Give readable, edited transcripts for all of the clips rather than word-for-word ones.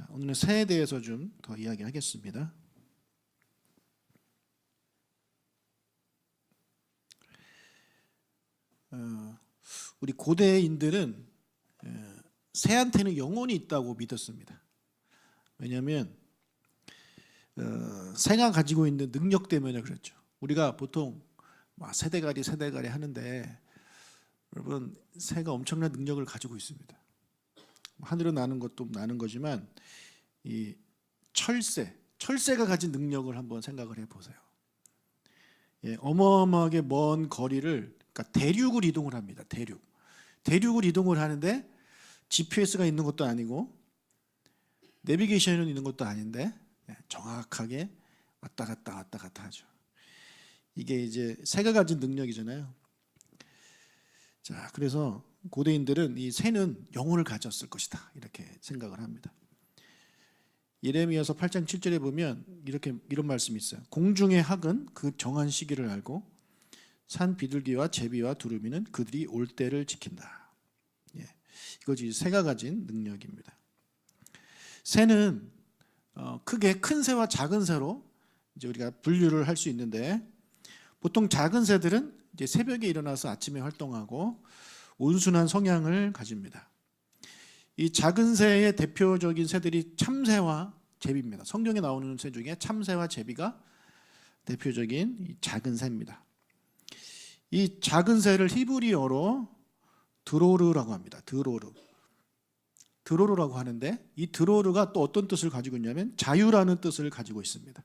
자, 오늘은 새에 대해서 좀 더 이야기하겠습니다. 우리 고대인들은 새한테는 영혼이 있다고 믿었습니다. 왜냐하면 새가 가지고 있는 능력 때문에 그렇죠. 우리가 보통 세대가리 하는데 여러분, 새가 엄청난 능력을 가지고 있습니다. 하늘에 나는 것도 나는 거지만 이 철새가 가진 능력을 한번 생각을 해보세요. 어마어마하게 먼 거리를, 그러니까 대륙을 이동을 합니다. 대륙을 이동을 하는데 GPS가 있는 것도 아니고 내비게이션이 있는 것도 아닌데 정확하게 왔다 갔다 하죠. 이게 이제 새가 가진 능력이잖아요. 자, 그래서 고대인들은 이 새는 영혼을 가졌을 것이다 이렇게 생각을 합니다. 예레미야서 8장 7절에 보면 이런 말씀이 있어요. 공중의 학은 그 정한 시기를 알고 산 비둘기와 제비와 두루미는 그들이 올 때를 지킨다. 이것이 새가 가진 능력입니다. 새는 크게 큰 새와 작은 새로 이제 우리가 분류를 할 수 있는데, 보통 작은 새들은 이제 새벽에 일어나서 아침에 활동하고 온순한 성향을 가집니다. 이 작은 새의 대표적인 새들이 참새와 제비입니다. 성경에 나오는 새 중에 참새와 제비가 대표적인 이 작은 새입니다. 이 작은 새를 히브리어로 드로르라고 합니다. 드로르라고 하는데, 이 드로르가 또 어떤 뜻을 가지고 있냐면 자유라는 뜻을 가지고 있습니다.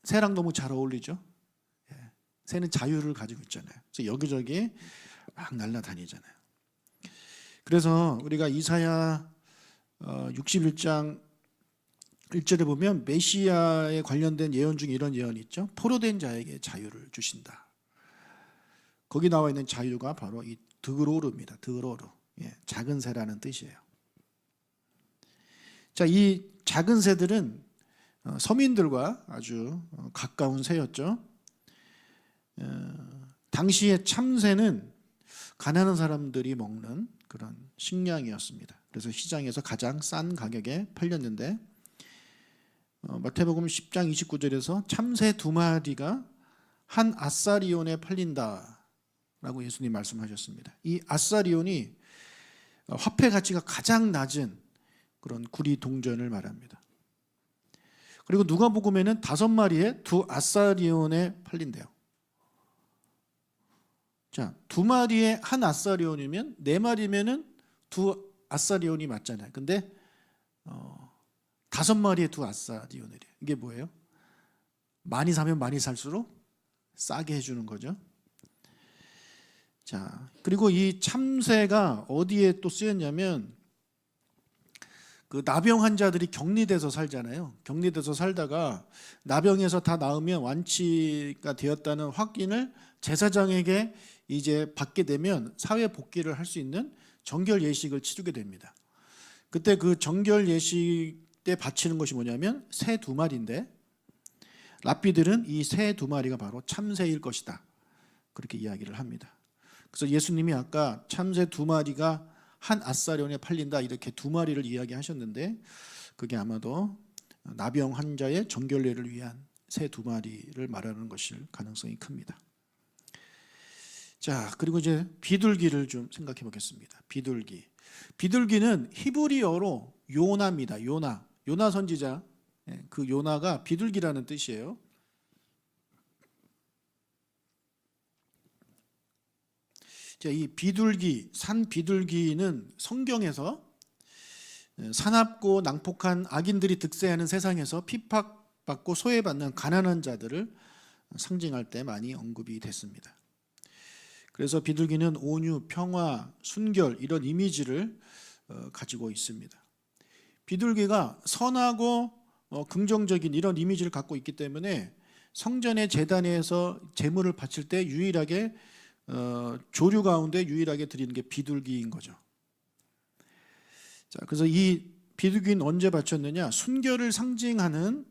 새랑 너무 잘 어울리죠? 새는 자유를 가지고 있잖아요. 그래서 여기저기 막 날아다니잖아요. 그래서 우리가 이사야 61장 1절에 보면 메시아에 관련된 예언 중에 이런 예언이 있죠. 포로된 자에게 자유를 주신다. 거기 나와 있는 자유가 바로 이 드로르입니다. 드로르. 작은 새라는 뜻이에요. 자, 이 작은 새들은 서민들과 아주 가까운 새였죠. 당시에 참새는 가난한 사람들이 먹는 그런 식량이었습니다. 그래서 시장에서 가장 싼 가격에 팔렸는데, 마태복음 10장 29절에서 참새 2마리가 한 아사리온에 팔린다라고 예수님 말씀하셨습니다. 이 아사리온이 화폐 가치가 가장 낮은 그런 구리 동전을 말합니다. 그리고 누가복음에는 5마리에 2아사리온에 팔린대요. 자, 2마리에 한 아사리온이면 4마리면은 2아사리온이 맞잖아요. 근데 5마리에 2아사리온이래요. 이게 뭐예요? 많이 사면 많이 살수록 싸게 해주는 거죠. 자, 그리고 이 참새가 어디에 또 쓰였냐면, 그 나병 환자들이 격리돼서 살잖아요. 격리돼서 살다가 나병에서 다 나으면 완치가 되었다는 확인을 제사장에게 이제 받게 되면 사회 복귀를 할 수 있는 정결 예식을 치르게 됩니다. 그때 그 정결 예식 때 바치는 것이 뭐냐면 새 2마리인데, 랍비들은 이 새 2마리가 바로 참새일 것이다 그렇게 이야기를 합니다. 그래서 예수님이 아까 참새 2마리가 한 아사리온에 팔린다 이렇게 2마리를 이야기하셨는데, 그게 아마도 나병 환자의 정결례를 위한 새 2마리를 말하는 것일 가능성이 큽니다. 자, 그리고 이제 비둘기를 좀 생각해 보겠습니다. 비둘기는 히브리어로 요나입니다. 요나 선지자, 그 요나가 비둘기라는 뜻이에요. 자, 이 산 비둘기는 성경에서 사납고 낭폭한 악인들이 득세하는 세상에서 핍박받고 소외받는 가난한 자들을 상징할 때 많이 언급이 됐습니다. 그래서 비둘기는 온유, 평화, 순결 이런 이미지를 가지고 있습니다. 비둘기가 선하고 긍정적인 이런 이미지를 갖고 있기 때문에 성전의 제단에서 제물을 바칠 때 유일하게 조류 가운데 유일하게 드리는 게 비둘기인 거죠. 자, 그래서 이 비둘기는 언제 바쳤느냐? 순결을 상징하는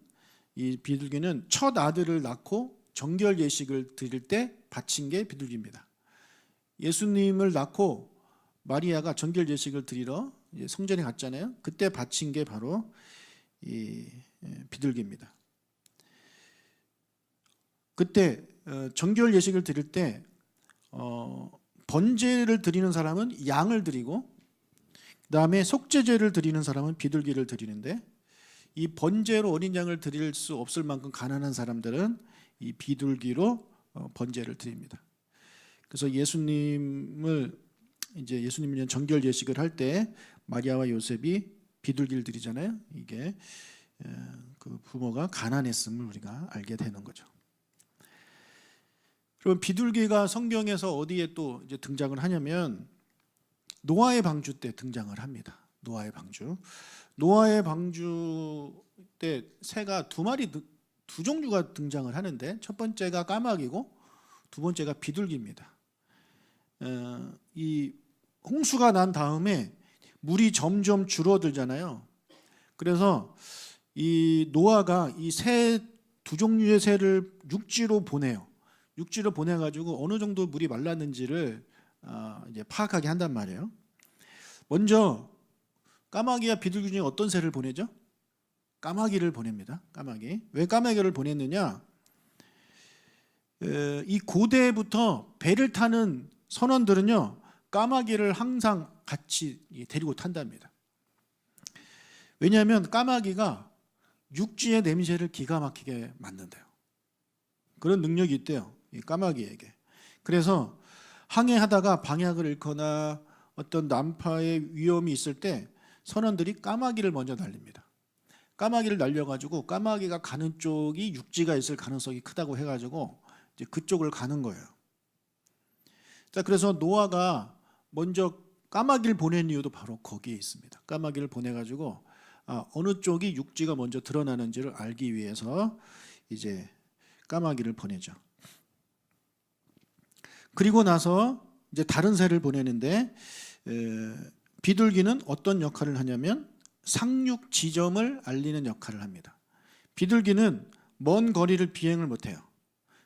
이 비둘기는 첫 아들을 낳고 정결 예식을 드릴 때 바친 게 비둘기입니다. 예수님을 낳고 마리아가 정결 예식을 드리러 이제 성전에 갔잖아요. 그때 바친 게 바로 이 비둘기입니다. 그때 정결 예식을 드릴 때 번제를 드리는 사람은 양을 드리고, 그다음에 속죄제를 드리는 사람은 비둘기를 드리는데, 이 번제로 어린 양을 드릴 수 없을 만큼 가난한 사람들은 이 비둘기로 번제를 드립니다. 그래서 예수님을 위한 정결 예식을 할 때 마리아와 요셉이 비둘기를 드리잖아요. 이게 그 부모가 가난했음을 우리가 알게 되는 거죠. 그럼 비둘기가 성경에서 어디에 또 이제 등장을 하냐면 노아의 방주 때 등장을 합니다. 노아의 방주. 노아의 방주 때 새가 두 종류가 등장을 하는데, 첫 번째가 까마귀고 두 번째가 비둘기입니다. 이 홍수가 난 다음에 물이 점점 줄어들잖아요. 그래서 이 노아가 이 두 종류의 새를 육지로 보내요. 육지로 보내가지고 어느 정도 물이 말랐는지를 이제 파악하게 한단 말이에요. 먼저 까마귀와 비둘기 중에 어떤 새를 보내죠? 까마귀를 보냅니다. 까마귀. 왜 까마귀를 보냈느냐? 이 고대부터 배를 타는 선원들은요, 까마귀를 항상 같이 데리고 탄답니다. 왜냐하면 까마귀가 육지의 냄새를 기가 막히게 맡는데요. 그런 능력이 있대요, 이 까마귀에게. 그래서 항해하다가 방향을 잃거나 어떤 난파의 위험이 있을 때 선원들이 까마귀를 먼저 날립니다. 까마귀를 날려가지고 까마귀가 가는 쪽이 육지가 있을 가능성이 크다고 해가지고 이제 그쪽을 가는 거예요. 자, 그래서 노아가 먼저 까마귀를 보낸 이유도 바로 거기에 있습니다. 까마귀를 보내가지고 어느 쪽이 육지가 먼저 드러나는지를 알기 위해서 이제 까마귀를 보내죠. 그리고 나서 이제 다른 새를 보내는데, 비둘기는 어떤 역할을 하냐면 상륙 지점을 알리는 역할을 합니다. 비둘기는 먼 거리를 비행을 못해요.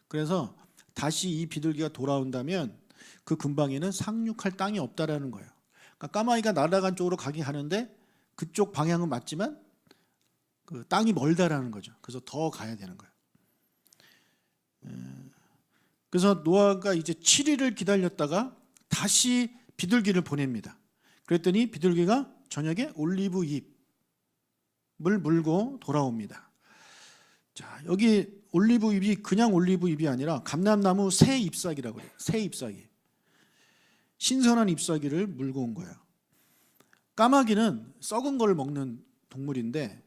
그래서 다시 이 비둘기가 돌아온다면 그 근방에는 상륙할 땅이 없다라는 거예요. 그러니까 까마귀가 날아간 쪽으로 가긴 하는데 그쪽 방향은 맞지만 그 땅이 멀다라는 거죠. 그래서 더 가야 되는 거예요. 그래서 노아가 이제 7일을 기다렸다가 다시 비둘기를 보냅니다. 그랬더니 비둘기가 저녁에 올리브 잎을 물고 돌아옵니다. 자, 여기 올리브 잎이 그냥 올리브 잎이 아니라 감람나무 새 잎사귀라고 해요. 새 잎사귀. 신선한 잎사귀를 물고 온 거예요. 까마귀는 썩은 걸 먹는 동물인데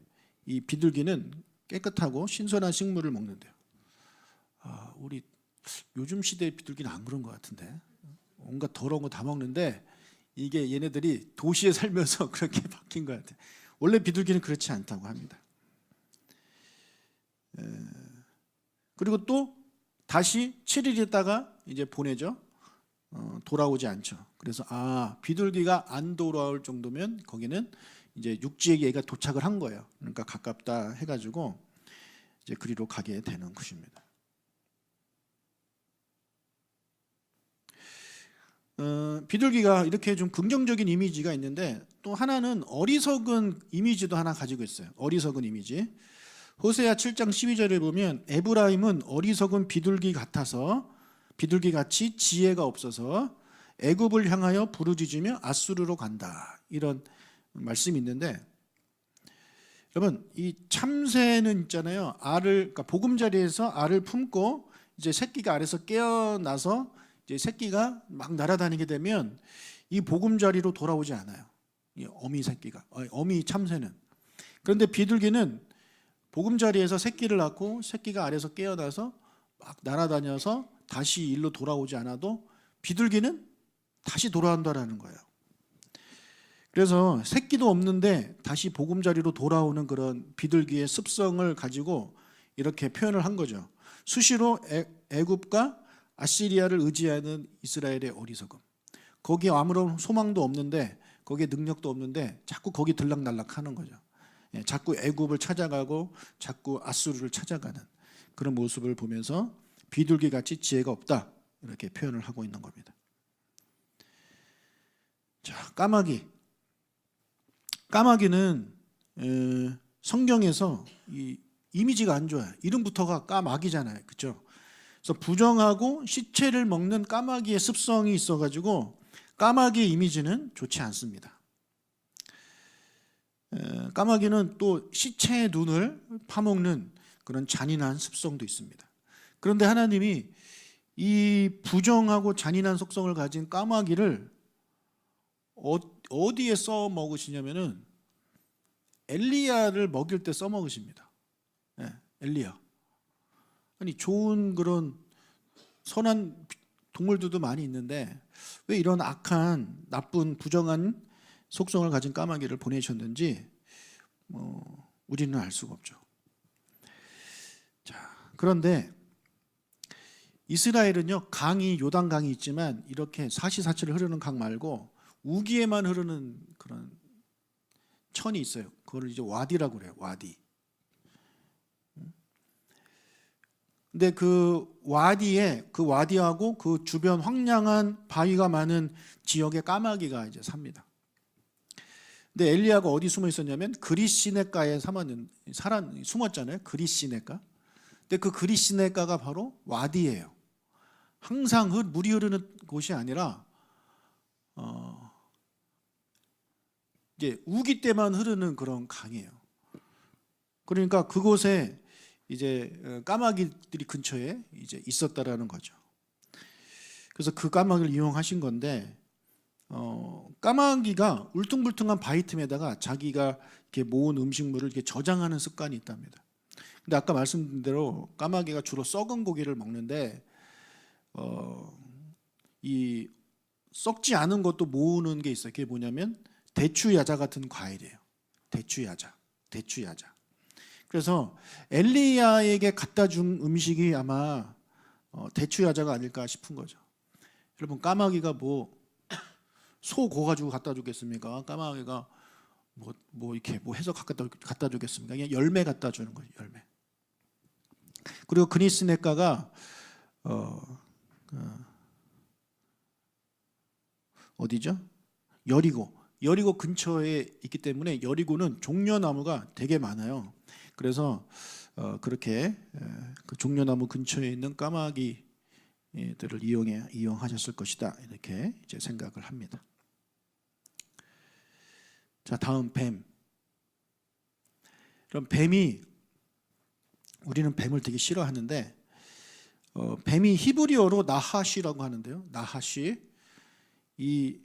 이 비둘기는 깨끗하고 신선한 식물을 먹는데요. 우리 요즘 시대의 비둘기는 안 그런 것 같은데, 온갖 더러운 거 다 먹는데 이게 얘네들이 도시에 살면서 그렇게 바뀐 것 같아요. 원래 비둘기는 그렇지 않다고 합니다. 그리고 또 다시 7일 있다가 이제 보내죠. 돌아오지 않죠. 그래서 비둘기가 안 돌아올 정도면 거기는 이제 육지에 얘가 도착을 한 거예요. 그러니까 가깝다 해가지고 이제 그리로 가게 되는 것입니다. 비둘기가 이렇게 좀 긍정적인 이미지가 있는데 또 하나는 어리석은 이미지도 하나 가지고 있어요. 어리석은 이미지. 호세아 7장 12절에 보면 에브라임은 어리석은 비둘기 같아서 비둘기같이 지혜가 없어서 애굽을 향하여 부르짖으며 아수르로 간다. 이런 말씀이 있는데, 여러분 이 참새는 있잖아요. 그러니까 보금자리에서 알을 품고 이제 새끼가 알에서 깨어나서 이제 새끼가 막 날아다니게 되면 이 보금자리로 돌아오지 않아요. 이 어미 참새는. 그런데 비둘기는 보금자리에서 새끼를 낳고 새끼가 알에서 깨어나서 막 날아다녀서 다시 일로 돌아오지 않아도 비둘기는 다시 돌아온다라는 거예요. 그래서 새끼도 없는데 다시 보금자리로 돌아오는 그런 비둘기의 습성을 가지고 이렇게 표현을 한 거죠. 수시로 애굽과 아시리아를 의지하는 이스라엘의 어리석음. 거기에 아무런 소망도 없는데, 거기에 능력도 없는데 자꾸 거기 들락날락하는 거죠. 자꾸 애굽을 찾아가고 자꾸 아수르를 찾아가는 그런 모습을 보면서 비둘기같이 지혜가 없다, 이렇게 표현을 하고 있는 겁니다. 자, 까마귀. 까마귀는 성경에서 이 이미지가 안 좋아요. 이름부터가 까마귀잖아요. 그렇죠? 그래서 부정하고 시체를 먹는 까마귀의 습성이 있어가지고 까마귀의 이미지는 좋지 않습니다. 까마귀는 또 시체의 눈을 파먹는 그런 잔인한 습성도 있습니다. 그런데 하나님이 이 부정하고 잔인한 속성을 가진 까마귀를 어디에 써 먹으시냐면은 엘리야를 먹일 때 써 먹으십니다. 엘리야. 아니 좋은 그런 선한 동물들도 많이 있는데 왜 이런 악한 나쁜 부정한 속성을 가진 까마귀를 보내셨는지 우리는 알 수가 없죠. 자, 그런데 이스라엘은요 강이 요단강이 있지만 이렇게 사시사철 흐르는 강 말고 우기에만 흐르는 그런 천이 있어요. 그걸 이제 와디라고 그래요. 와디. 근데 그 와디하고 그 주변 황량한 바위가 많은 지역에 까마귀가 이제 삽니다. 근데 엘리야가 어디 숨어 있었냐면 그릿시냇가에 숨었잖아요. 그릿시냇가. 근데 그 그릿시냇가가 바로 와디예요. 항상 물이 흐르는 곳이 아니라 이제 우기 때만 흐르는 그런 강이에요. 그러니까 그곳에 이제 까마귀들이 근처에 이제 있었다라는 거죠. 그래서 그 까마귀를 이용하신 건데 까마귀가 울퉁불퉁한 바위 틈에다가 자기가 이렇게 모은 음식물을 이렇게 저장하는 습관이 있답니다. 근데 아까 말씀드린 대로 까마귀가 주로 썩은 고기를 먹는데 이 썩지 않은 것도 모으는 게 있어요. 그게 뭐냐면 대추야자 같은 과일이에요. 대추야자. 그래서 엘리야에게 갖다 준 음식이 아마 대추야자가 아닐까 싶은 거죠. 여러분 까마귀가 소 고가지고 갖다 주겠습니까? 까마귀가 이렇게 해서 갖다 주겠습니까? 그냥 열매 갖다 주는 거예요. 열매. 그리고 그릿시냇가가 어디죠? 여리고 근처에 있기 때문에 여리고는 종려나무가 되게 많아요. 그래서 그렇게 그 종려나무 근처에 있는 까마귀들을 이용하셨을 것이다 이렇게 이제 생각을 합니다. 자, 다음 뱀. 그럼 우리는 뱀을 되게 싫어하는데 뱀이 히브리어로 나하시라고 하는데요. 나하시. 이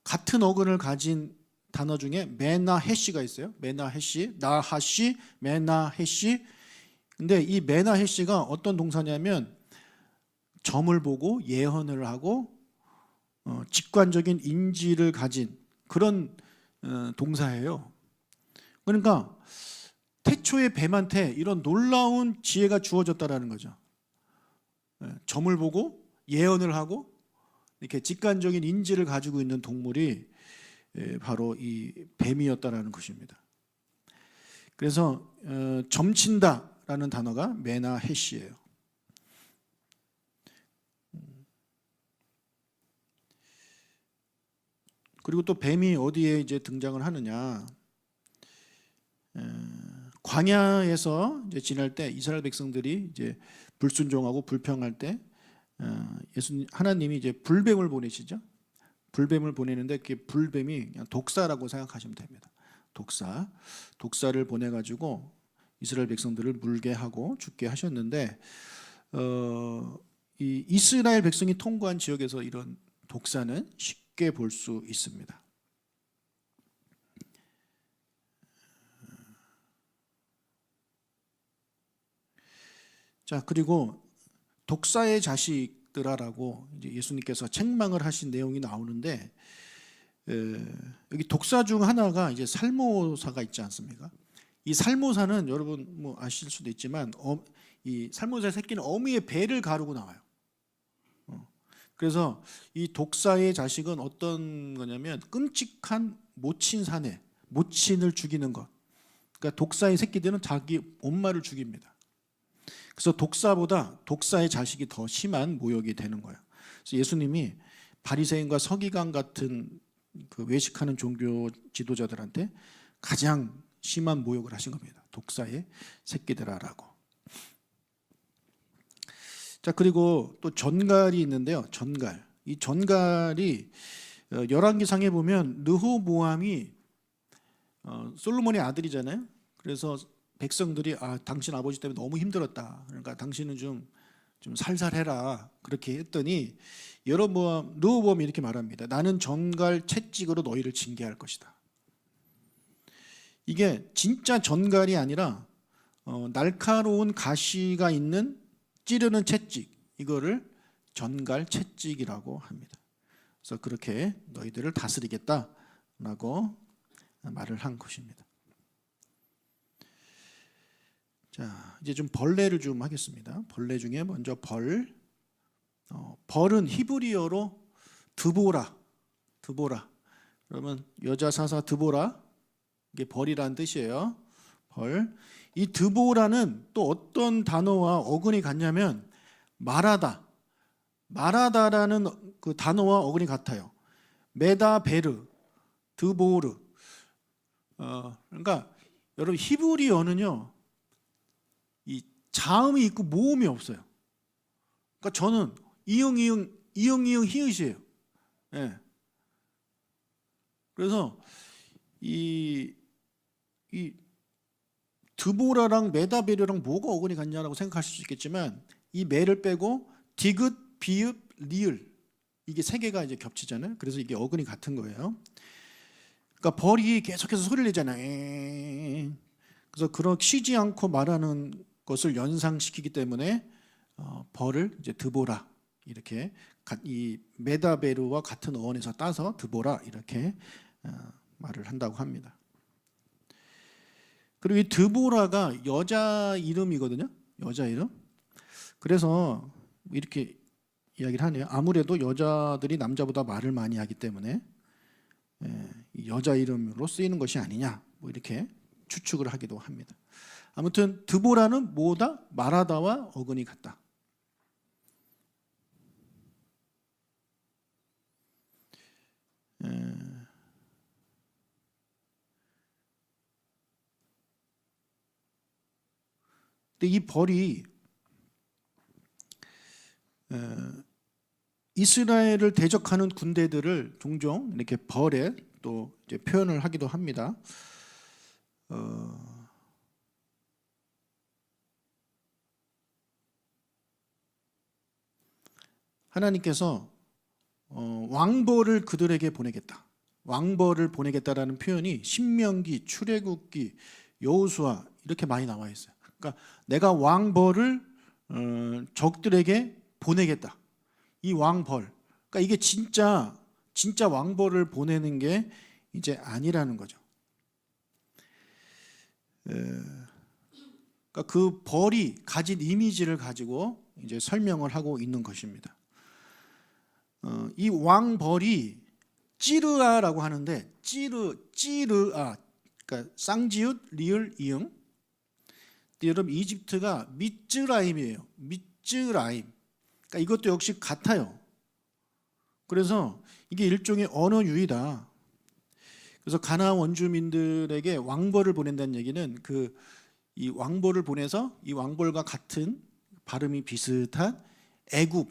같은 어근을 가진 단어 중에 메나헤시가 있어요. 메나헤시, 나하시, 메나헤시. 근데 이 메나헤시가 어떤 동사냐면 점을 보고 예언을 하고 직관적인 인지를 가진 그런 동사예요. 그러니까 태초의 뱀한테 이런 놀라운 지혜가 주어졌다라는 거죠. 점을 보고 예언을 하고 이렇게 직관적인 인지를 가지고 있는 동물이 바로 이 뱀이었다라는 것입니다. 그래서 점친다라는 단어가 메나헤시예요. 그리고 또 뱀이 어디에 이제 등장을 하느냐? 광야에서 이제 지날 때 이스라엘 백성들이 이제 불순종하고 불평할 때 하나님이 이제 불뱀을 보내시죠. 불뱀을 보내는데 그 불뱀이 그냥 독사라고 생각하시면 됩니다. 독사를 보내가지고 이스라엘 백성들을 물게 하고 죽게 하셨는데 이 이스라엘 백성이 통과한 지역에서 이런 독사는 쉽게 볼 수 있습니다. 자, 그리고 독사의 자식들아라고 이제 예수님께서 책망을 하신 내용이 나오는데 여기 독사 중 하나가 이제 살모사가 있지 않습니까? 이 살모사는 여러분 아실 수도 있지만 이 살모사의 새끼는 어미의 배를 가르고 나와요. 그래서 이 독사의 자식은 어떤 거냐면 끔찍한 모친 사내, 모친을 죽이는 것. 그러니까 독사의 새끼들은 자기 엄마를 죽입니다. 그래서 독사보다 독사의 자식이 더 심한 모욕이 되는 거예요. 그래서 예수님이 바리새인과 서기관 같은 그 외식하는 종교 지도자들한테 가장 심한 모욕을 하신 겁니다. 독사의 새끼들아라고. 자, 그리고 또 전갈이 있는데요. 전갈. 이 전갈이 열왕기상에 보면 르호보암이 솔로몬의 아들이잖아요. 그래서 백성들이 당신 아버지 때문에 너무 힘들었다. 그러니까 당신은 좀 살살해라. 그렇게 했더니 르호보암이 이렇게 말합니다. 나는 전갈 채찍으로 너희를 징계할 것이다. 이게 진짜 전갈이 아니라 날카로운 가시가 있는 찌르는 채찍, 이거를 전갈 채찍이라고 합니다. 그래서 그렇게 너희들을 다스리겠다라고 말을 한 것입니다. 자, 이제 좀 벌레를 좀 하겠습니다. 벌레 중에 먼저 벌은 히브리어로 드보라. 그러면 여자 사사 드보라, 이게 벌이라는 뜻이에요. 벌. 이 드보라는 또 어떤 단어와 어근이 같냐면 마라다라는 그 단어와 어근이 같아요. 메다베르, 드보르. 그러니까 여러분 히브리어는요, 이 자음이 있고 모음이 없어요. 그러니까 저는 이응 히읗이에요. 예. 그래서 이 드보라랑 메다베르랑 뭐가 어근이 같냐라고 생각하실 수 있겠지만, 이 메를 빼고 디귿, 비읍, 리을, 이게 세 개가 이제 겹치잖아요. 그래서 이게 어근이 같은 거예요. 그러니까 벌이 계속해서 소리를 내잖아요. 그래서 그런 쉬지 않고 말하는 것을 연상시키기 때문에 벌을 이제 드보라, 이렇게 이 메다베르와 같은 어원에서 따서 드보라 이렇게 말을 한다고 합니다. 그리고 이 드보라가 여자 이름이거든요. 여자 이름. 그래서 이렇게 이야기를 하네요. 아무래도 여자들이 남자보다 말을 많이 하기 때문에 여자 이름으로 쓰이는 것이 아니냐, 뭐 이렇게 추측을 하기도 합니다. 아무튼 드보라는 뭐다? 마라다와 어근이 같다. 근데 이 벌이 이스라엘을 대적하는 군대들을 종종 이렇게 벌에 또 이제 표현을 하기도 합니다. 하나님께서 왕벌을 그들에게 보내겠다. 왕벌을 보내겠다라는 표현이 신명기, 출애굽기, 여호수아 이렇게 많이 나와 있어요. 그러니까 내가 왕벌을 적들에게 보내겠다. 이 왕벌. 그러니까 이게 진짜 왕벌을 보내는 게 이제 아니라는 거죠. 그러니까 그 벌이 가진 이미지를 가지고 이제 설명을 하고 있는 것입니다. 이 왕벌이 찌르아라고 하는데 찌르아, 그러니까 쌍지읒, 리을, 이응. 여러분 이집트가 미쯔라임이에요. 미쯔라임. 그러니까 이것도 역시 같아요. 그래서 이게 일종의 언어 유희다. 그래서 가나안 원주민들에게 왕벌을 보낸다는 얘기는 이 왕벌을 보내서 이 왕벌과 같은 발음이 비슷한 애굽이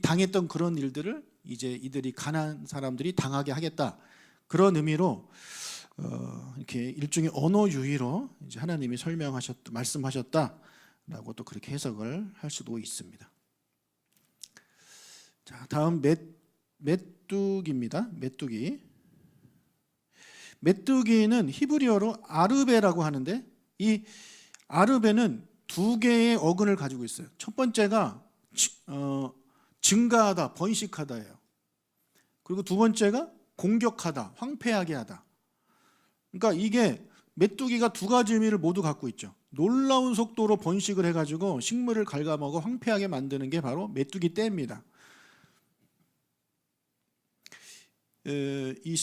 당했던 그런 일들을 이제 이들이 가나안 사람들이 당하게 하겠다. 그런 의미로 이렇게 일종의 언어 유희로 이제 하나님이 말씀하셨다라고 또 그렇게 해석을 할 수도 있습니다. 자, 다음 메뚜기입니다. 메뚜기는 히브리어로 아르베라고 하는데, 이 아르베는 두 개의 어근을 가지고 있어요. 첫 번째가 증가하다, 번식하다예요. 그리고 두 번째가 공격하다, 황폐하게 하다. 그러니까 이게 메뚜기가 두 가지 의미를 모두 갖고 있죠. 놀라운 속도로 번식을 해가지고 식물을 갉아먹어 황폐하게 만드는 게 바로 메뚜기 떼입니다. 이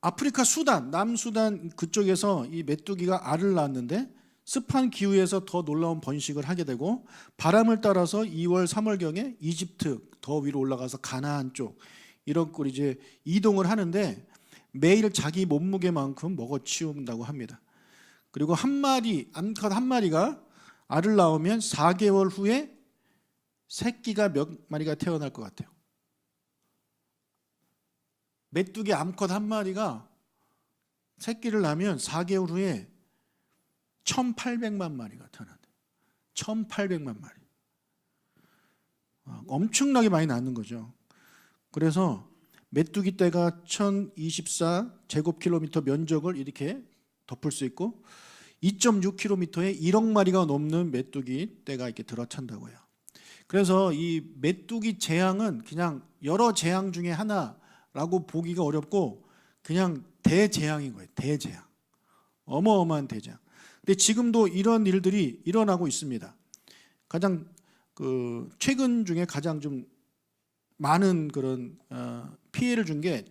아프리카 수단, 남수단 그쪽에서 이 메뚜기가 알을 낳았는데 습한 기후에서 더 놀라운 번식을 하게 되고, 바람을 따라서 2월, 3월경에 이집트 더 위로 올라가서 가나안 쪽 이런 꼴 이제 이동을 하는데, 매일 자기 몸무게만큼 먹어치운다고 합니다. 그리고 한 마리, 암컷 한 마리가 알을 낳으면 4개월 후에 새끼가 몇 마리가 태어날 것 같아요. 메뚜기 암컷 한 마리가 새끼를 낳으면 4개월 후에 1,800만 마리가 태어난대요. 1,800만 마리. 엄청나게 많이 낳는 거죠. 그래서 메뚜기 떼가 1,024 제곱킬로미터 면적을 이렇게 덮을 수 있고 2.6km에 1억 마리가 넘는 메뚜기 떼가 이렇게 들어찬다고 해요. 그래서 이 메뚜기 재앙은 그냥 여러 재앙 중에 하나라고 보기가 어렵고 그냥 대재앙인 거예요. 대재앙. 어마어마한 대재앙. 근데 지금도 이런 일들이 일어나고 있습니다. 가장 최근 중에 가장 좀 많은 그런 피해를 준 게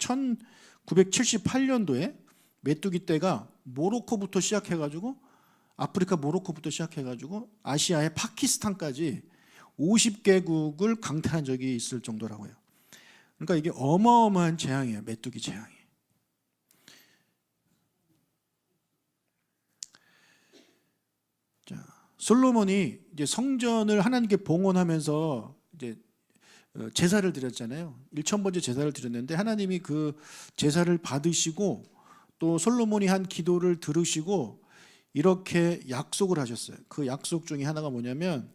1978년도에 메뚜기 떼가 모로코부터 시작해가지고 아프리카 모로코부터 시작해가지고 아시아의 파키스탄까지 50개국을 강타한 적이 있을 정도라고 해요. 그러니까 이게 어마어마한 재앙이에요. 메뚜기 재앙이. 자, 솔로몬이 이제 성전을 하나님께 봉헌하면서 이제 제사를 드렸잖아요. 1,000번째 제사를 드렸는데 하나님이 그 제사를 받으시고 또 솔로몬이 한 기도를 들으시고 이렇게 약속을 하셨어요. 그 약속 중에 하나가 뭐냐면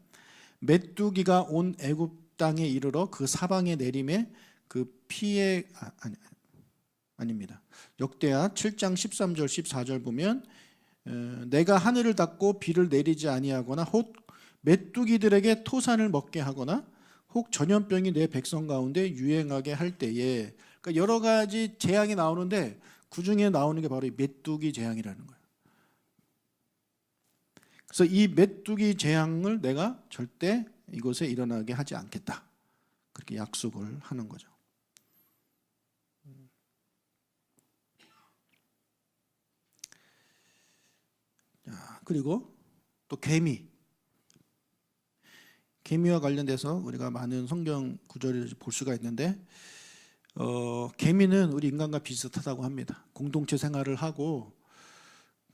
메뚜기가 온 애굽 땅에 이르러 그 사방에 내림에 그 피해 아닙니다. 역대하 7장 13절 14절 보면 내가 하늘을 닫고 비를 내리지 아니하거나 혹 메뚜기들에게 토산을 먹게 하거나 혹 전염병이 내 백성 가운데 유행하게 할 때에, 그러니까 여러 가지 재앙이 나오는데 그 중에 나오는 게 바로 이 메뚜기 재앙이라는 거예요. 그래서 이 메뚜기 재앙을 내가 절대 이곳에 일어나게 하지 않겠다. 그렇게 약속을 하는 거죠. 자, 그리고 또 개미와 관련돼서 우리가 많은 성경 구절을 볼 수가 있는데 개미는 우리 인간과 비슷하다고 합니다. 공동체 생활을 하고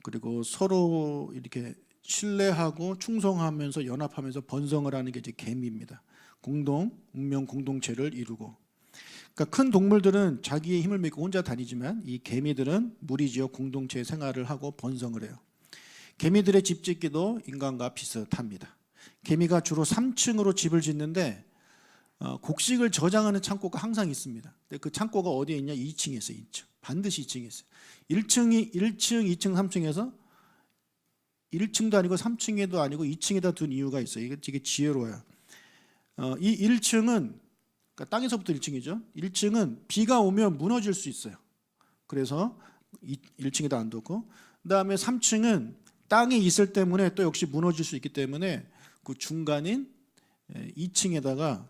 그리고 서로 이렇게 신뢰하고 충성하면서 연합하면서 번성을 하는 게 이제 개미입니다. 운명 공동체를 이루고. 그러니까 큰 동물들은 자기의 힘을 믿고 혼자 다니지만 이 개미들은 무리지어 공동체 생활을 하고 번성을 해요. 개미들의 집 짓기도 인간과 비슷합니다. 개미가 주로 3층으로 집을 짓는데 곡식을 저장하는 창고가 항상 있습니다. 근데 그 창고가 어디에 있냐? 2층에 있어요. 2층. 반드시 2층에 있어요. 1층, 2층, 3층에서 1층도 아니고 3층에도 아니고 2층에다 둔 이유가 있어요. 이게 지혜로워요. 이 1층은 그러니까 땅에서부터 1층이죠. 1층은 비가 오면 무너질 수 있어요. 그래서 1층에다 안 두고, 그다음에 3층은 땅에 있을 때문에 또 역시 무너질 수 있기 때문에 그 중간인 2층에다가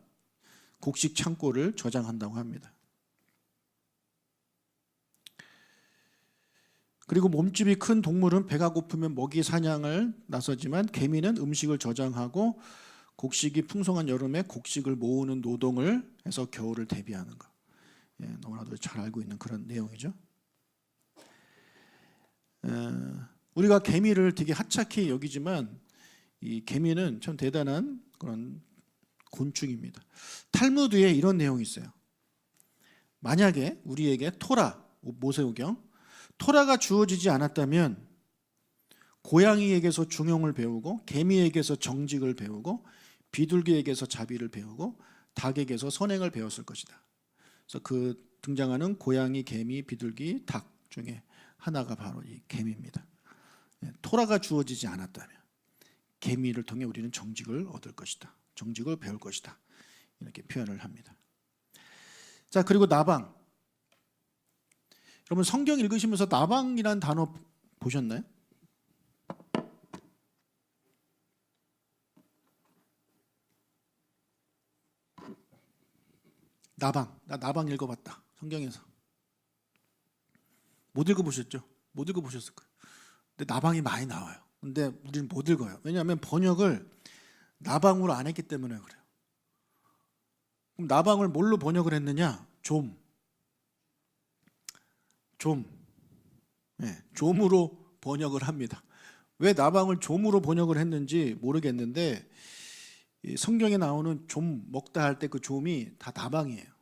곡식 창고를 저장한다고 합니다. 그리고 몸집이 큰 동물은 배가 고프면 먹이 사냥을 나서지만 개미는 음식을 저장하고 곡식이 풍성한 여름에 곡식을 모으는 노동을 해서 겨울을 대비하는 것. 너무나도 잘 알고 있는 그런 내용이죠. 우리가 개미를 되게 하찮게 여기지만 이 개미는 참 대단한 그런 곤충입니다. 탈무드에 이런 내용이 있어요. 만약에 우리에게 토라, 모세오경, 토라가 주어지지 않았다면 고양이에게서 중용을 배우고 개미에게서 정직을 배우고 비둘기에게서 자비를 배우고 닭에게서 선행을 배웠을 것이다. 그래서 그 등장하는 고양이, 개미, 비둘기, 닭 중에 하나가 바로 이 개미입니다. 토라가 주어지지 않았다면 개미를 통해 우리는 정직을 얻을 것이다. 정직을 배울 것이다. 이렇게 표현을 합니다. 자, 그리고 나방. 여러분 성경 읽으시면서 나방이라는 단어 보셨나요? 나방. 나 나방 읽어봤다. 성경에서. 못 읽어보셨죠? 못 읽어보셨을 거예요. 근데 나방이 많이 나와요. 근데 우리는 못 읽어요. 왜냐하면 번역을 나방으로 안 했기 때문에 그래요. 그럼 나방을 뭘로 번역을 했느냐? 좀. 좀, 좀으로 번역을 합니다. 왜 나방을 좀으로 번역을 했는지 모르겠는데 이 성경에 나오는 좀 먹다 할 때 그 좀이 다 나방이에요.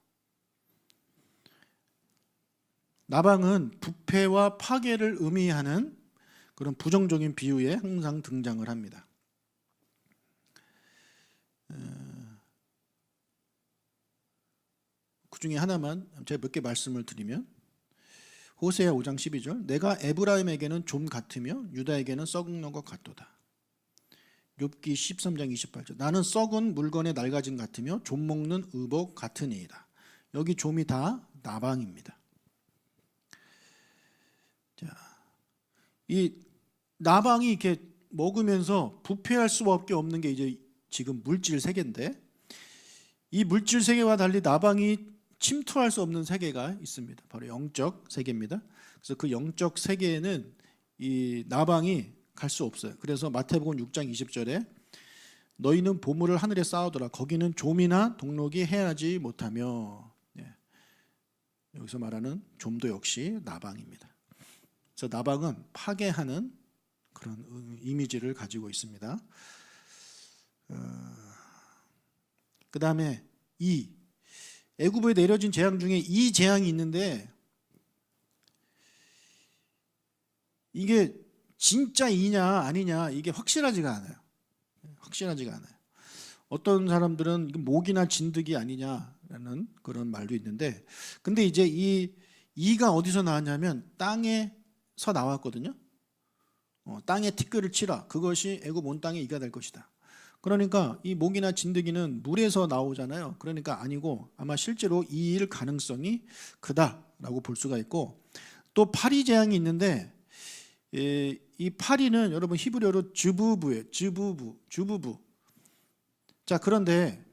나방은 부패와 파괴를 의미하는 그런 부정적인 비유에 항상 등장을 합니다. 그 중에 하나만 제가 몇 개 말씀을 드리면 호세아 5장 12절 내가 에브라임에게는 좀 같으며 유다에게는 썩은 것 같도다. 욥기 13장 28절 나는 썩은 물건의 낡아짐 같으며 좀 먹는 의복 같으니이다. 여기 좀이 다 나방입니다. 자, 이 나방이 이렇게 먹으면서 부패할 수밖에 없는 게 이제 지금 물질 세계인데 이 물질 세계와 달리 나방이 침투할 수 없는 세계가 있습니다. 바로 영적 세계입니다. 그래서 그 영적 세계에는 이 나방이 갈 수 없어요. 그래서 마태복음 6장 20절에 너희는 보물을 하늘에 쌓아두라. 거기는 좀이나 동록이 해하지 못하며 여기서 말하는 좀도 역시 나방입니다. 그래서 나방은 파괴하는 그런 이미지를 가지고 있습니다. 그 다음에 애굽에 내려진 재앙 중에 이 재앙이 있는데 이게 진짜 이냐 아니냐 이게 확실하지가 않아요. 확실하지가 않아요. 어떤 사람들은 모기나 진드기 아니냐라는 그런 말도 있는데 근데 이제 이가 어디서 나왔냐면 땅에서 나왔거든요. 땅에 티끌을 치라. 그것이 애굽 온 땅에 이가 될 것이다. 그러니까 이 모기나 진드기는 물에서 나오잖아요. 그러니까 아니고 아마 실제로 이일 가능성이 크다라고 볼 수가 있고 또 파리 재앙이 있는데 이 파리는 여러분 히브리어로 즈부부예요. 즈부부. 자 그런데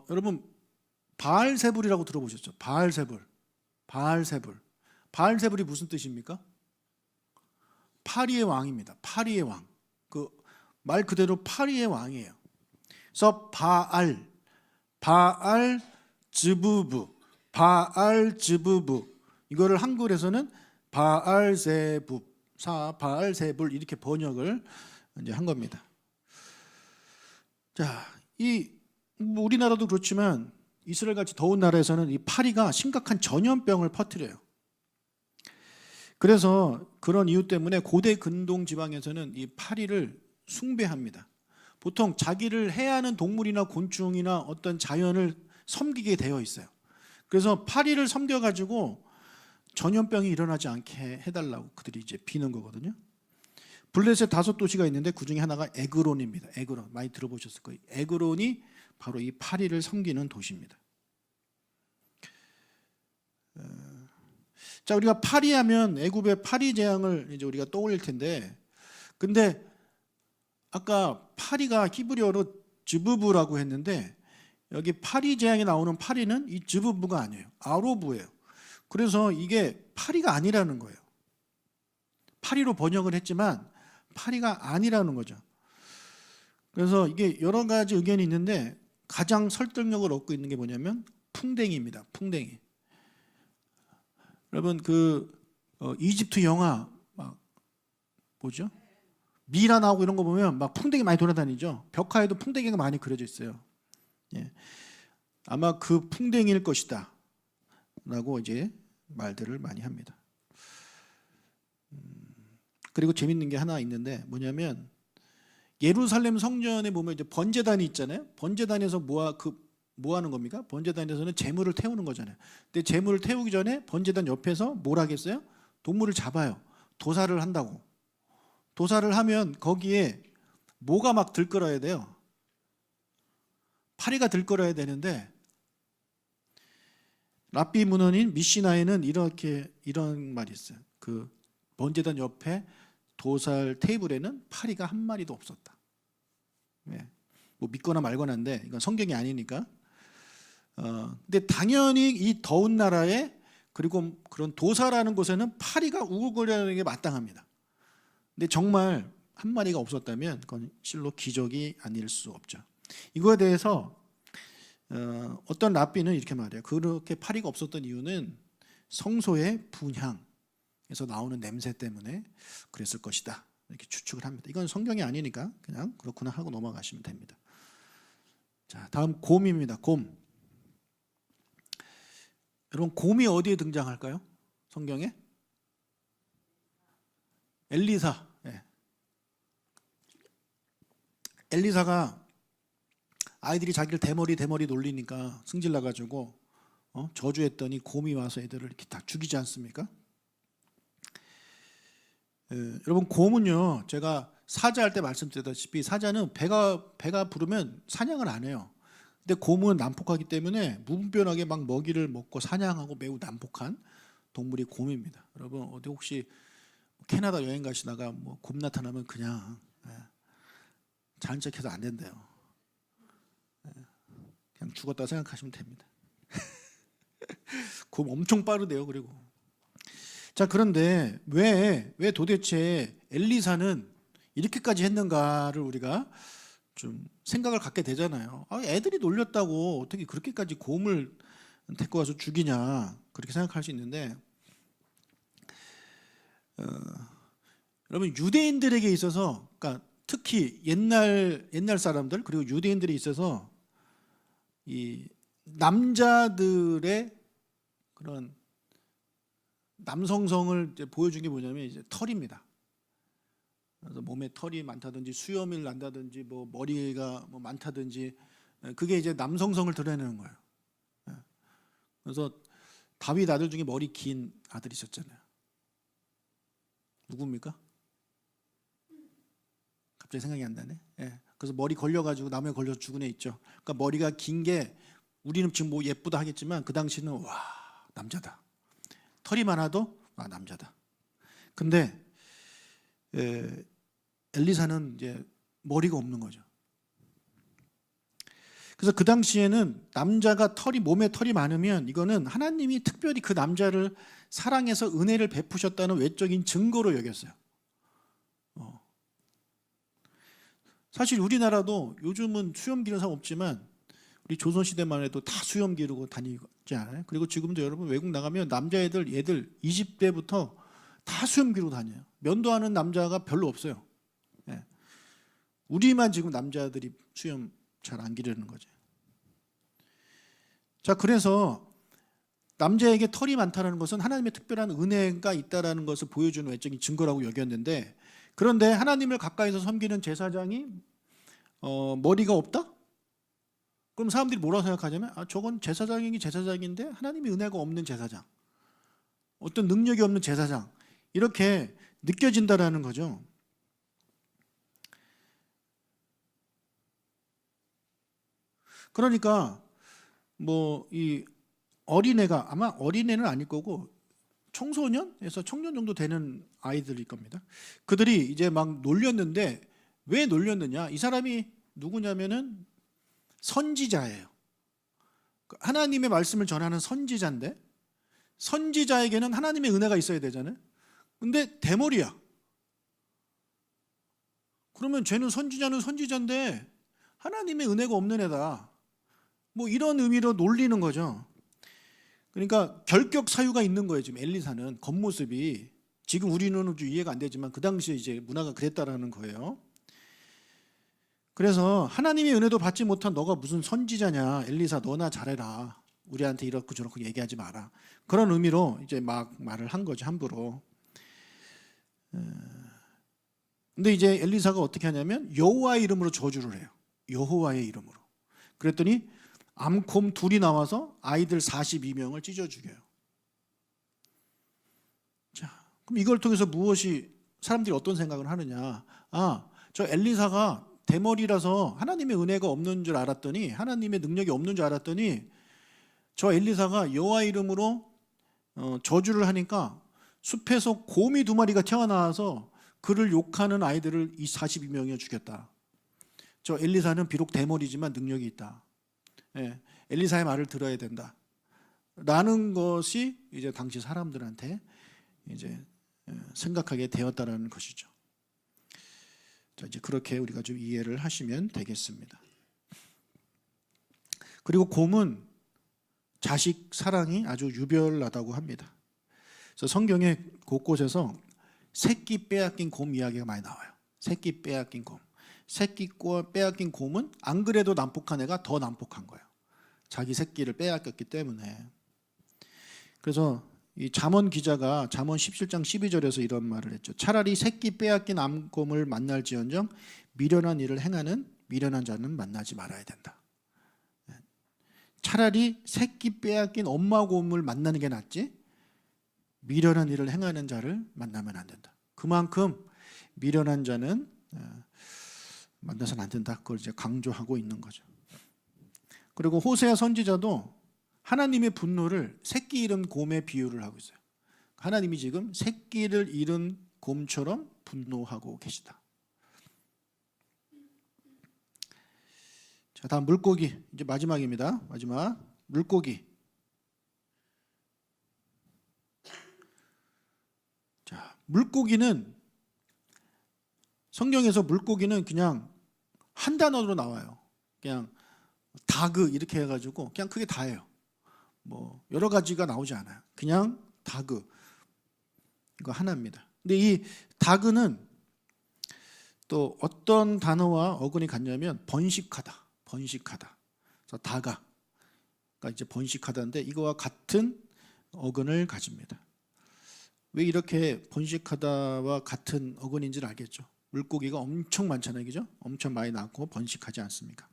여러분 바알세불이라고 들어보셨죠? 바알세불이 무슨 뜻입니까? 파리의 왕입니다. 파리의 왕. 그 말 그대로 파리의 왕이에요. 그래서 바알즈부부 이거를 한글에서는 바알세불 이렇게 번역을 이제 한 겁니다. 자, 우리나라도 그렇지만 이스라엘 같이 더운 나라에서는 이 파리가 심각한 전염병을 퍼뜨려요. 그래서 그런 이유 때문에 고대 근동 지방에서는 이 파리를 숭배합니다. 보통 자기를 해하는 동물이나 곤충이나 어떤 자연을 섬기게 되어 있어요. 그래서 파리를 섬겨가지고 전염병이 일어나지 않게 해달라고 그들이 이제 비는 거거든요. 블레셋 5도시가 있는데 그 중에 하나가 에그론입니다. 에그론 많이 들어보셨을 거예요. 에그론이 바로 이 파리를 섬기는 도시입니다. 자, 우리가 파리하면 애굽의 파리 재앙을 이제 우리가 떠올릴 텐데, 근데 아까 파리가 히브리어로 즈부부라고 했는데 여기 파리 재앙에 나오는 파리는 이 즈부부가 아니에요. 아로부예요. 그래서 이게 파리가 아니라는 거예요. 파리로 번역을 했지만 파리가 아니라는 거죠. 그래서 이게 여러 가지 의견이 있는데 가장 설득력을 얻고 있는 게 뭐냐면 풍뎅이입니다. 풍뎅이. 여러분 이집트 영화 막 뭐죠? 미라 나오고 이런 거 보면 막 풍뎅이 많이 돌아다니죠. 벽화에도 풍뎅이가 많이 그려져 있어요. 아마 그 풍뎅이일 것이다 라고 이제 말들을 많이 합니다. 그리고 재밌는 게 하나 있는데 뭐냐면 예루살렘 성전에 보면 이제 번제단이 있잖아요. 번제단에서 뭐 하는 겁니까? 번제단에서는 제물을 태우는 거잖아요. 근데 제물을 태우기 전에 번제단 옆에서 뭘 하겠어요? 동물을 잡아요. 도살을 한다고. 도살을 하면 거기에 뭐가 막 들끓어야 돼요? 파리가 들끓어야 되는데 랍비 문헌인 미시나에는 이런 말이 있어요. 그 번제단 옆에 도살 테이블에는 파리가 한 마리도 없었다. 뭐 믿거나 말거나인데 이건 성경이 아니니까. 근데 당연히 이 더운 나라에 그리고 그런 도사라는 곳에는 파리가 우글거리는 게 마땅합니다. 근데 정말 한 마리가 없었다면 그건 실로 기적이 아닐 수 없죠. 이거에 대해서 어떤 랍비는 이렇게 말해요. 그렇게 파리가 없었던 이유는 성소의 분향에서 나오는 냄새 때문에 그랬을 것이다. 이렇게 추측을 합니다. 이건 성경이 아니니까 그냥 그렇구나 하고 넘어가시면 됩니다. 자, 다음 곰입니다. 곰. 여러분, 곰이 어디에 등장할까요? 성경에? 엘리사. 예. 엘리사가 아이들이 자기를 대머리 놀리니까 승질 나가지고 저주했더니 곰이 와서 애들을 이렇게 다 죽이지 않습니까? 여러분, 곰은요, 제가 사자할 때 말씀드렸다시피 사자는 배가 부르면 사냥을 안 해요. 근데 곰은 난폭하기 때문에 무분별하게 막 먹이를 먹고 사냥하고 매우 난폭한 동물이 곰입니다. 여러분, 어디 혹시 캐나다 여행 가시다가 뭐 곰 나타나면 그냥 자는 척해서 안 된대요. 그냥 죽었다 생각하시면 됩니다. 곰 엄청 빠르대요. 그리고 자, 그런데 왜 도대체 엘리사는 이렇게까지 했는가를 우리가 좀 생각을 갖게 되잖아요. 애들이 놀렸다고 어떻게 그렇게까지 곰을 데리고 와서 죽이냐, 그렇게 생각할 수 있는데, 여러분, 유대인들에게 있어서, 그러니까 특히 옛날 사람들 그리고 유대인들에 있어서 이 남자들의 그런 남성성을 이제 보여준 게 뭐냐면 이제 털입니다. 그래서 몸에 털이 많다든지 수염이 난다든지 뭐 머리가 뭐 많다든지, 그게 이제 남성성을 드러내는 거예요. 그래서 다윗 아들 중에 머리 긴 아들이 있었잖아요. 누굽니까? 갑자기 생각이 안 나네. 그래서 머리 걸려가지고 나무에 걸려서 죽은 애 있죠. 그러니까 머리가 긴 게 우리는 지금 뭐 예쁘다 하겠지만 그 당시는 와, 남자다. 털이 많아도 남자다. 근데 엘리사는 이제 머리가 없는 거죠. 그래서 그 당시에는 남자가 몸에 털이 많으면 이거는 하나님이 특별히 그 남자를 사랑해서 은혜를 베푸셨다는 외적인 증거로 여겼어요. 사실 우리나라도 요즘은 수염 기르는 사람 없지만 우리 조선시대만 해도 다 수염 기르고 다니지 않아요? 그리고 지금도 여러분 외국 나가면 남자애들 20대부터 다 수염 기르고 다녀요. 면도하는 남자가 별로 없어요. 우리만 지금 남자들이 수염 잘 안 기르는 거죠. 자, 그래서 남자에게 털이 많다는 것은 하나님의 특별한 은혜가 있다는 것을 보여주는 외적인 증거라고 여겼는데, 그런데 하나님을 가까이서 섬기는 제사장이 머리가 없다? 그럼 사람들이 뭐라고 생각하냐면 저건 제사장인데 하나님의 은혜가 없는 제사장, 어떤 능력이 없는 제사장, 이렇게 느껴진다라는 거죠. 그러니까 뭐 이 어린애가, 아마 어린애는 아닐 거고 청소년에서 청년 정도 되는 아이들일 겁니다. 그들이 이제 막 놀렸는데, 왜 놀렸느냐? 이 사람이 누구냐면은 선지자예요. 하나님의 말씀을 전하는 선지자인데, 선지자에게는 하나님의 은혜가 있어야 되잖아요. 근데 대머리야. 그러면 쟤는 선지자인데 하나님의 은혜가 없는 애다, 뭐 이런 의미로 놀리는 거죠. 그러니까 결격 사유가 있는 거예요. 지금 엘리사는 겉모습이, 지금 우리는 좀 이해가 안 되지만 그 당시에 이제 문화가 그랬다라는 거예요. 그래서 하나님의 은혜도 받지 못한 너가 무슨 선지자냐, 엘리사 너나 잘해라, 우리한테 이렇고 저렇고 얘기하지 마라, 그런 의미로 이제 막 말을 한 거죠, 함부로. 근데 이제 엘리사가 어떻게 하냐면 여호와의 이름으로 저주를 해요. 여호와의 이름으로. 그랬더니 암곰 둘이 나와서 아이들 42명을 찢어 죽여요. 자, 그럼 이걸 통해서 사람들이 어떤 생각을 하느냐? 저 엘리사가 대머리라서 하나님의 은혜가 없는 줄 알았더니, 하나님의 능력이 없는 줄 알았더니, 저 엘리사가 여호와 이름으로 저주를 하니까 숲에서 곰이 2마리가 튀어나와서 그를 욕하는 아이들을 이 42명이 죽였다. 저 엘리사는 비록 대머리지만 능력이 있다. 엘리사의 말을 들어야 된다. 라는 것이 이제 당시 사람들한테 이제 생각하게 되었다라는 것이죠. 자, 이제 그렇게 우리가 좀 이해를 하시면 되겠습니다. 그리고 곰은 자식 사랑이 아주 유별나다고 합니다. 그래서 성경에 곳곳에서 새끼 빼앗긴 곰 이야기가 많이 나와요. 새끼 빼앗긴 곰. 새끼 빼앗긴 곰은 안 그래도 난폭한 애가 더 난폭한 거예요. 자기 새끼를 빼앗겼기 때문에. 그래서 이 잠언 기자가 잠언 17장 12절에서 이런 말을 했죠. 차라리 새끼 빼앗긴 암곰을 만날지언정 미련한 일을 행하는 미련한 자는 만나지 말아야 된다. 차라리 새끼 빼앗긴 엄마 곰을 만나는 게 낫지 미련한 일을 행하는 자를 만나면 안 된다. 그만큼 미련한 자는 만나서는 안 된다. 그걸 이제 강조하고 있는 거죠. 그리고 호세아 선지자도 하나님의 분노를 새끼 잃은 곰에 비유를 하고 있어요. 하나님이 지금 새끼를 잃은 곰처럼 분노하고 계시다. 자, 다음 물고기. 이제 마지막입니다. 마지막 물고기. 자, 물고기는 성경에서 물고기는 그냥 한 단어로 나와요. 그냥 다그 이렇게 해가지고 그냥 그게 다예요. 뭐 여러 가지가 나오지 않아요. 그냥 다그 이거 하나입니다. 근데 이 다그는 또 어떤 단어와 어근이 같냐면 번식하다, 번식하다. 그래서 다가 그러니까 이제 번식하다인데 이거와 같은 어근을 가집니다. 왜 이렇게 번식하다와 같은 어근인지를 알겠죠. 물고기가 엄청 많잖아요, 그죠? 엄청 많이 낳고 번식하지 않습니까?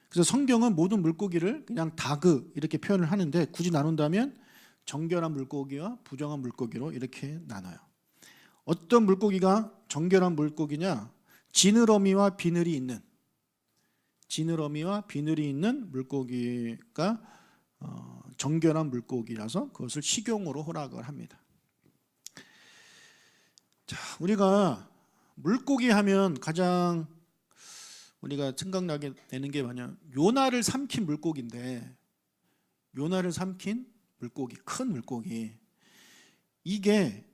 그래서 성경은 모든 물고기를 그냥 다그 이렇게 표현을 하는데 굳이 나눈다면 정결한 물고기와 부정한 물고기로 이렇게 나눠요. 어떤 물고기가 정결한 물고기냐? 지느러미와 비늘이 있는 물고기가 정결한 물고기라서 그것을 식용으로 허락을 합니다. 자, 우리가 물고기 하면 가장 우리가 생각나게 되는 게 뭐냐? 요나를 삼킨 물고기인데, 요나를 삼킨 물고기, 큰 물고기. 이게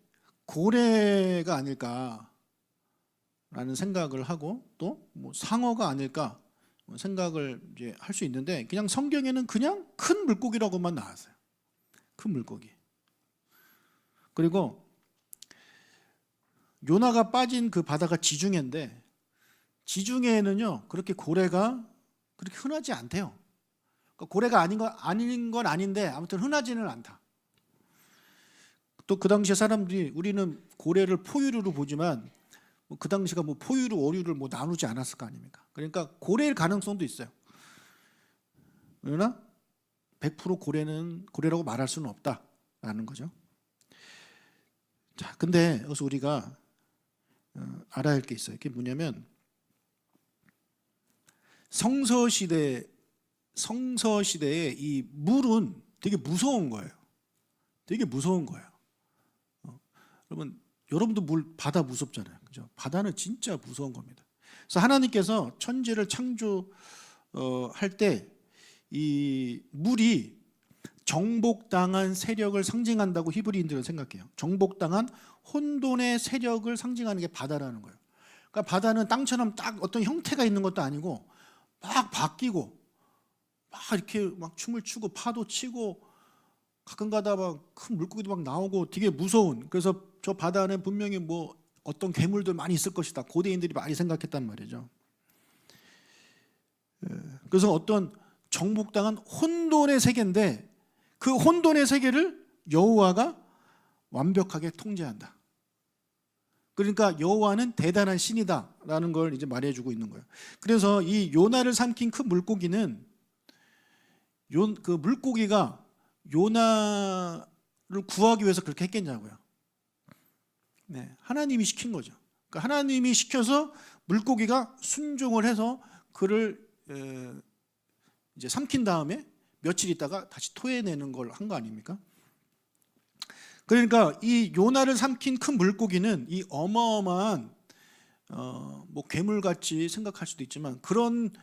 고래가 아닐까라는 생각을 하고 또 뭐 상어가 아닐까 생각을 이제 할 수 있는데 그냥 성경에는 그냥 큰 물고기라고만 나왔어요. 큰 물고기. 그리고 요나가 빠진 그 바다가 지중해인데 지중해에는요 그렇게 고래가 그렇게 흔하지 않대요. 그러니까 고래가 아닌 건 아닌데 아무튼 흔하지는 않다. 또 그 당시에 사람들이 우리는 고래를 포유류로 보지만 그 당시가 뭐 포유류, 어류를 뭐 나누지 않았을 거 아닙니까? 그러니까 고래일 가능성도 있어요. 그러나 100% 고래라고 말할 수는 없다라는 거죠. 자, 근데 여기서 우리가 알아야 할 게 있어요. 그게 뭐냐면 성서시대에 이 물은 되게 무서운 거예요. 되게 무서운 거예요. 여러분도 바다 무섭잖아요. 그죠? 바다는 진짜 무서운 겁니다. 그래서 하나님께서 천지를 창조할 때 이 물이 정복당한 세력을 상징한다고 히브리인들은 생각해요. 정복당한 혼돈의 세력을 상징하는 게 바다라는 거예요. 그러니까 바다는 땅처럼 딱 어떤 형태가 있는 것도 아니고 막 바뀌고 막 이렇게 막 춤을 추고 파도 치고 가끔 가다 막 큰 물고기도 막 나오고 되게 무서운. 그래서 저 바다는 분명히 뭐 어떤 괴물들 많이 있을 것이다. 고대인들이 많이 생각했단 말이죠. 그래서 어떤 정복당한 혼돈의 세계인데 그 혼돈의 세계를 여호와가 완벽하게 통제한다. 그러니까 여호와는 대단한 신이다라는 걸 이제 말해주고 있는 거예요. 그래서 이 요나를 삼킨 큰 물고기는 그 물고기가 요나를 구하기 위해서 그렇게 했겠냐고요. 네, 하나님이 시킨 거죠. 그러니까 하나님이 시켜서 물고기가 순종을 해서 그를 이제 삼킨 다음에 며칠 있다가 다시 토해내는 걸 한 거 아닙니까? 그러니까 이 요나를 삼킨 큰 물고기는 이 어마어마한 뭐 괴물같이 생각할 수도 있지만 그런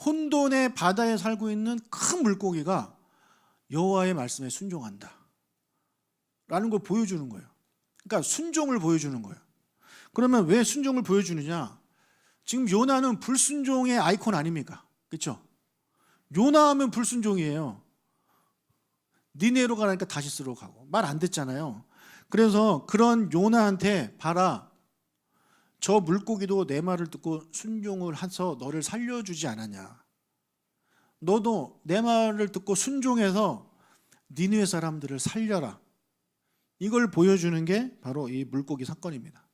혼돈의 바다에 살고 있는 큰 물고기가 여호와의 말씀에 순종한다 라는 걸 보여주는 거예요. 그러니까 순종을 보여주는 거예요. 그러면 왜 순종을 보여주느냐? 지금 요나는 불순종의 아이콘 아닙니까? 그렇죠? 요나 하면 불순종이에요. 니네로 가라니까 다시스로 가고 말 안 듣잖아요. 그래서 그런 요나한테 봐라, 저 물고기도 내 말을 듣고 순종을 해서 너를 살려주지 않았냐. 너도 내 말을 듣고 순종해서 니느웨 사람들을 살려라. 이걸 보여주는 게 바로 이 물고기 사건입니다.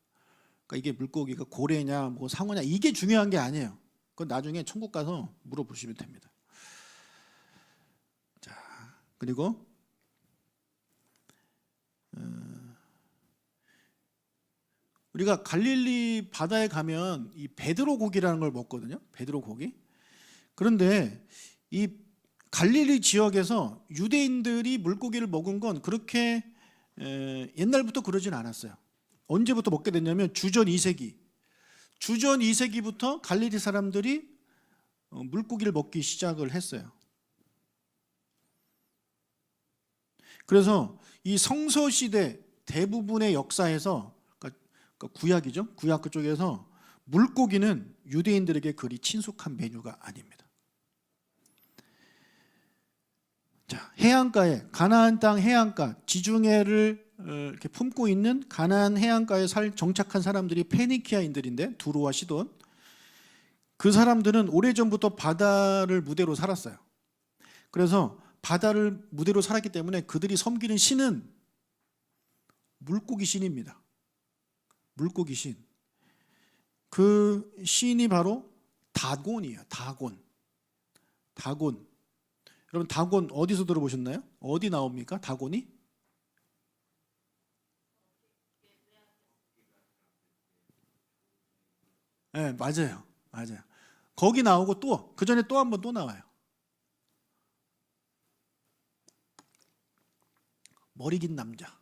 그러니까 이게 물고기가 고래냐 뭐 상어냐 이게 중요한 게 아니에요. 그건 나중에 천국 가서 물어보시면 됩니다. 자, 그리고 우리가 갈릴리 바다에 가면 이 베드로 고기라는 걸 먹거든요. 베드로 고기. 그런데 이 갈릴리 지역에서 유대인들이 물고기를 먹은 건 그렇게 옛날부터 그러진 않았어요. 언제부터 먹게 됐냐면 주전 2세기. 주전 2세기부터 갈릴리 사람들이 물고기를 먹기 시작을 했어요. 그래서 이 성서 시대 대부분의 역사에서, 그러니까 구약이죠. 구약 그쪽에서 물고기는 유대인들에게 그리 친숙한 메뉴가 아닙니다. 자, 해안가에 가나안 땅 해안가 지중해를 이렇게 품고 있는 가나안 해안가에 정착한 사람들이 페니키아인들인데 두로와 시돈. 그 사람들은 오래전부터 바다를 무대로 살았어요. 그래서 바다를 무대로 살았기 때문에 그들이 섬기는 신은 물고기 신입니다. 물고기 신. 그 신이 바로 다곤이에요. 다곤. 다곤. 여러분 다곤 어디서 들어보셨나요? 어디 나옵니까? 다곤이? 네, 맞아요. 맞아요. 거기 나오고 또 그 전에 또 한 번 또 나와요. 머리 긴 남자.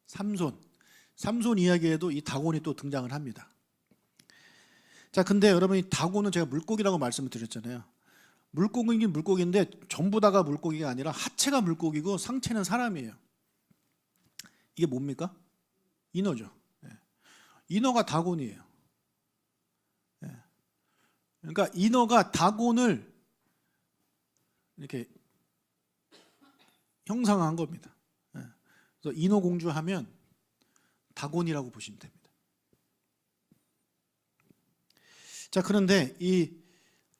삼손 이야기에도 이 다곤이 또 등장을 합니다. 자, 근데 여러분 이 다곤은 제가 물고기라고 말씀을 드렸잖아요. 물고기긴 물고기인데 전부 다가 물고기가 아니라 하체가 물고기고 상체는 사람이에요. 이게 뭡니까? 인어죠. 인어가 다곤이에요. 그러니까 인어가 다곤을 이렇게 형상화한 겁니다. 그래서 인어공주 하면 다곤이라고 보시면 됩니다. 자, 그런데 이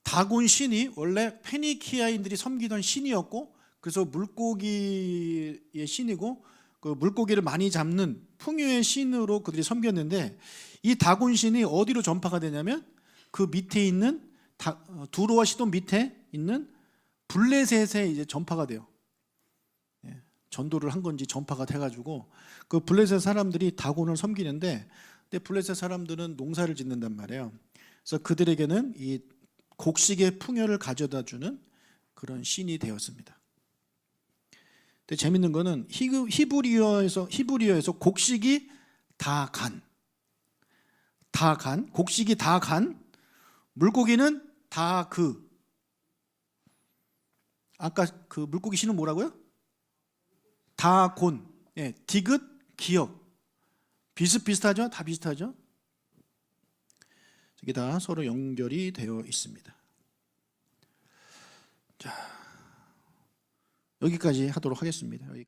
다곤 신이 원래 페니키아인들이 섬기던 신이었고, 그래서 물고기의 신이고 그 물고기를 많이 잡는 풍요의 신으로 그들이 섬겼는데, 이 다곤 신이 어디로 전파가 되냐면 그 밑에 있는 두로와 시돈 밑에 있는 블레셋에 이제 전파가 돼요. 전도를 한 건지 전파가 돼가지고 그 블레셋 사람들이 다곤을 섬기는데, 근데 블레셋 사람들은 농사를 짓는단 말이에요. 그래서 그들에게는 이 곡식의 풍요를 가져다 주는 그런 신이 되었습니다. 근데 재밌는 거는 히브리어에서 곡식이 다 간, 곡식이 다 간, 물고기는 다 아까 그 물고기 신은 뭐라고요? 다곤, 디귿, 기역, 비슷비슷하죠? 다 비슷하죠? 이게 다 서로 연결이 되어 있습니다. 자, 여기까지 하도록 하겠습니다.